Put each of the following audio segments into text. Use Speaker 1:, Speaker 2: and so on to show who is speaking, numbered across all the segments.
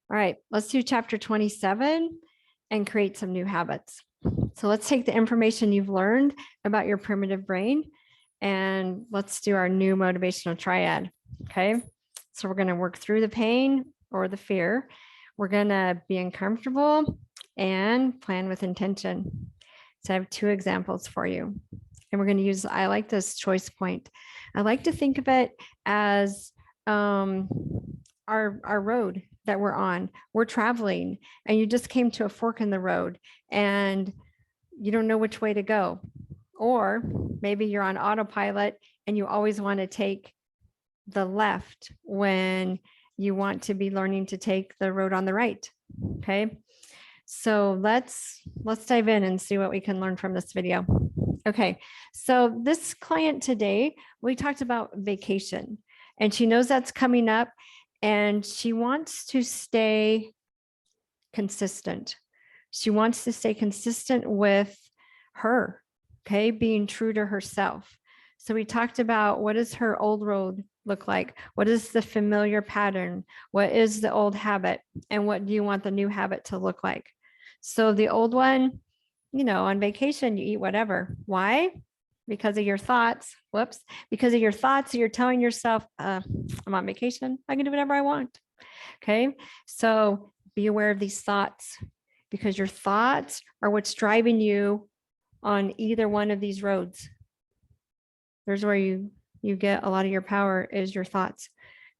Speaker 1: All right, let's do chapter 27 and create some new habits. So let's take the information you've learned about your primitive brain and let's do our new motivational triad. Okay. So we're going to work through the pain or the fear. We're going to be uncomfortable and plan with intention. So I have two examples for you. And we're going to use, I like this choice point. I like to think of it as our road that we're on. We're traveling and you just came to a fork in the road and you don't know which way to go. Or maybe you're on autopilot and you always want to take the left when you want to be learning to take the road on the right. Okay. So let's dive in and see what we can learn from this video. Okay. So this client today, we talked about vacation and she knows that's coming up and she wants to stay consistent. She wants to stay consistent with her, okay, being true to herself. So we talked about what does her old road look like? What is the familiar pattern? What is the old habit? And what do you want the new habit to look like? So the old one, you know, on vacation, you eat whatever. Why? Because of your thoughts. Whoops. Because of your thoughts, you're telling yourself, I'm on vacation. I can do whatever I want. Okay. So be aware of these thoughts because your thoughts are what's driving you on either one of these roads. There's where you get a lot of your power is your thoughts.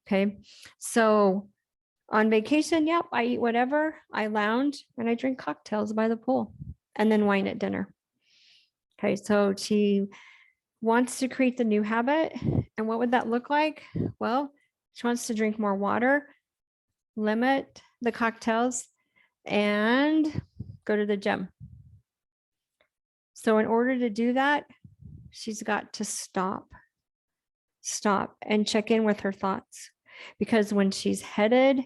Speaker 1: Okay. So on vacation, yep, I eat whatever, I lounge and I drink cocktails by the pool and then wine at dinner. Okay. So she wants to create the new habit. And what would that look like? Well, she wants to drink more water, limit the cocktails, and go to the gym. So in order to do that, she's got to stop and check in with her thoughts. Because when she's headed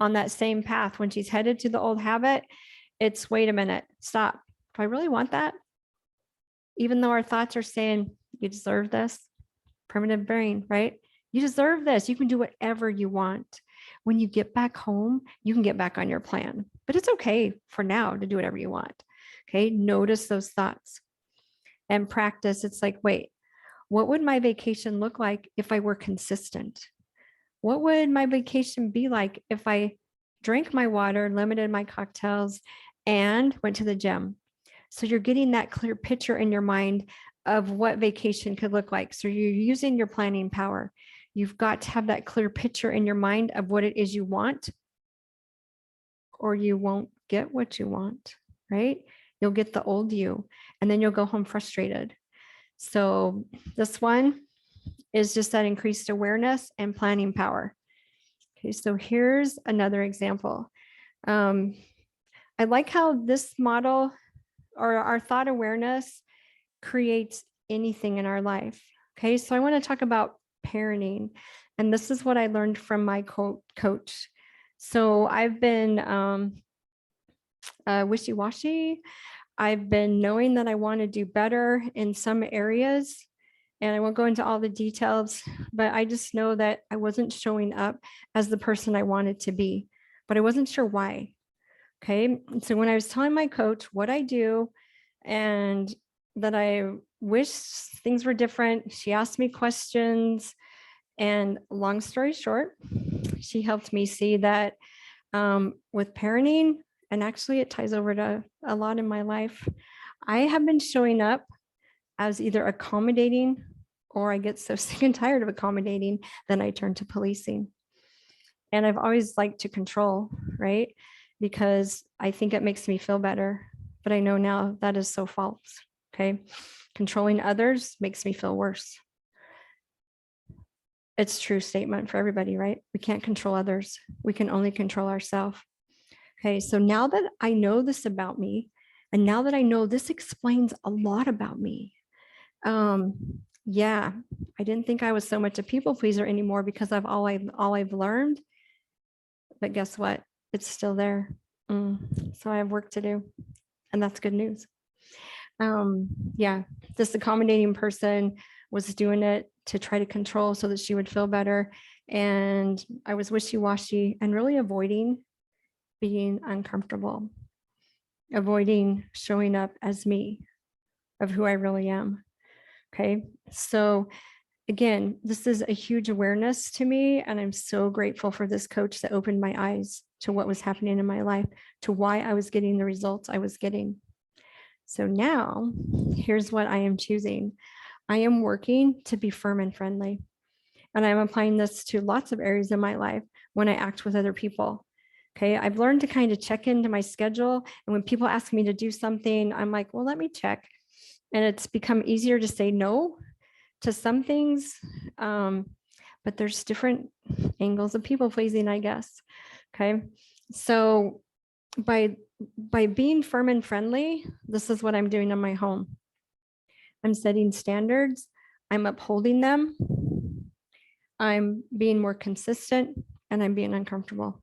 Speaker 1: on that same path, when she's headed to the old habit, it's wait a minute, stop. Do I really want that? Even though our thoughts are saying, you deserve this, primitive brain, right? You deserve this. You can do whatever you want. When you get back home, you can get back on your plan, but it's okay for now to do whatever you want. Okay. Notice those thoughts and practice. It's like, wait, what would my vacation look like if I were consistent? What would my vacation be like if I drank my water, limited my cocktails, and went to the gym? So you're getting that clear picture in your mind of what vacation could look like. So you're using your planning power. You've got to have that clear picture in your mind of what it is you want, or you won't get what you want, right? You'll get the old you, and then you'll go home frustrated. So this one is just that increased awareness and planning power. Okay, so here's another example. I like how this model or our thought awareness creates anything in our life. Okay, so I want to talk about parenting. And this is what I learned from my coach. So I've been wishy-washy. I've been knowing that I want to do better in some areas. And I won't go into all the details, but I just know that I wasn't showing up as the person I wanted to be, but I wasn't sure why. Okay. So when I was telling my coach what I do and that I wish things were different, she asked me questions. And long story short, she helped me see that with parenting, and actually it ties over to a lot in my life, I have been showing up as either accommodating or I get so sick and tired of accommodating, then I turn to policing. And I've always liked to control, right? Because I think it makes me feel better. But I know now that is so false. Okay. Controlling others makes me feel worse. It's a true statement for everybody, right? We can't control others. We can only control ourselves. Okay. So now that I know this about me, and now that I know this explains a lot about me, yeah, I didn't think I was so much a people pleaser anymore because of all I've learned. But guess what? It's still there. So I have work to do, and that's good news. Yeah, this accommodating person was doing it to try to control so that she would feel better. And I was wishy-washy and really avoiding being uncomfortable, avoiding showing up as me, of who I really am. Okay. So again, this is a huge awareness to me. And I'm so grateful for this coach that opened my eyes to what was happening in my life, to why I was getting the results I was getting. So now here's what I am choosing. I am working to be firm and friendly. And I'm applying this to lots of areas in my life when I act with other people. Okay. I've learned to kind of check into my schedule. And when people ask me to do something, I'm like, well, let me check. And it's become easier to say no to some things. But there's different angles of people pleasing, I guess. Okay. So by being firm and friendly, this is what I'm doing in my home. I'm setting standards. I'm upholding them. I'm being more consistent, and I'm being uncomfortable.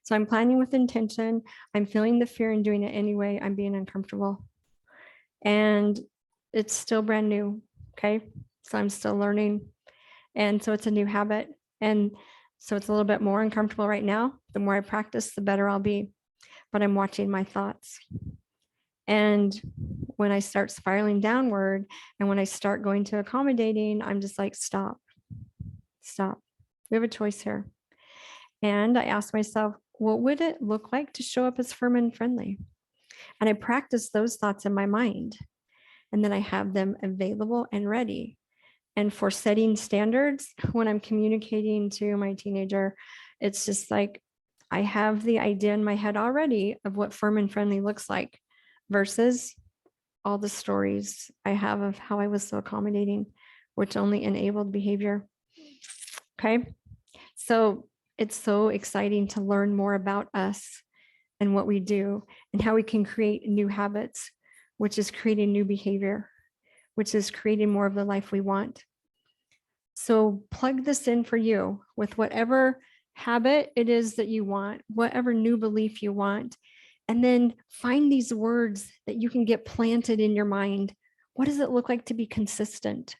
Speaker 1: So I'm planning with intention. I'm feeling the fear and doing it anyway. I'm being uncomfortable. And it's still brand new. Okay. So I'm still learning. And so it's a new habit. And so it's a little bit more uncomfortable right now. The more I practice, the better I'll be. But I'm watching my thoughts. And when I start spiraling downward and when I start going to accommodating, I'm just like, stop. We have a choice here. And I asked myself, what would it look like to show up as firm and friendly? And I practice those thoughts in my mind. And then I have them available and ready. And for setting standards, when I'm communicating to my teenager, it's just like I have the idea in my head already of what firm and friendly looks like versus all the stories I have of how I was so accommodating, which only enabled behavior. Okay. So it's so exciting to learn more about us and what we do and how we can create new habits, which is creating new behavior, which is creating more of the life we want. So plug this in for you with whatever habit it is that you want, whatever new belief you want, and then find these words that you can get planted in your mind. What does it look like to be consistent?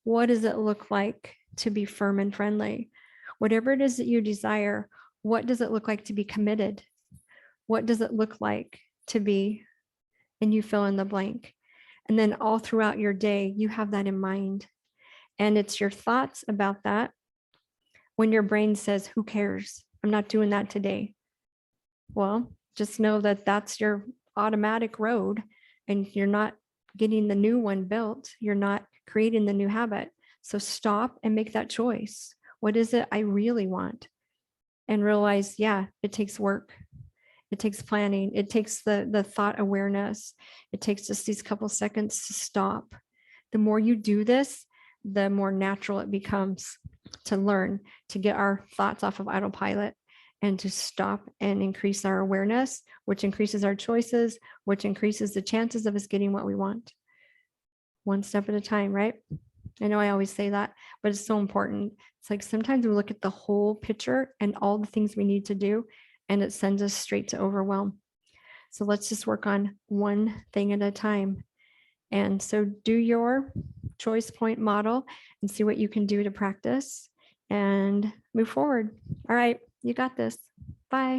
Speaker 1: What does it look like to be firm and friendly? Whatever it is that you desire, what does it look like to be committed? What does it look like to be, and you fill in the blank. And then all throughout your day, you have that in mind. And it's your thoughts about that when your brain says, who cares? I'm not doing that today. Well, just know that that's your automatic road and you're not getting the new one built. You're not creating the new habit. So stop and make that choice. What is it I really want? And realize, yeah, it takes work. It takes planning. It takes the thought awareness. It takes just these couple seconds to stop. The more you do this, the more natural it becomes to learn to get our thoughts off of autopilot and to stop and increase our awareness, which increases our choices, which increases the chances of us getting what we want. One step at a time, right? I know I always say that, but it's so important. It's like sometimes we look at the whole picture and all the things we need to do, and it sends us straight to overwhelm. So let's just work on one thing at a time. And so do your choice point model and see what you can do to practice and move forward. All right, you got this. Bye.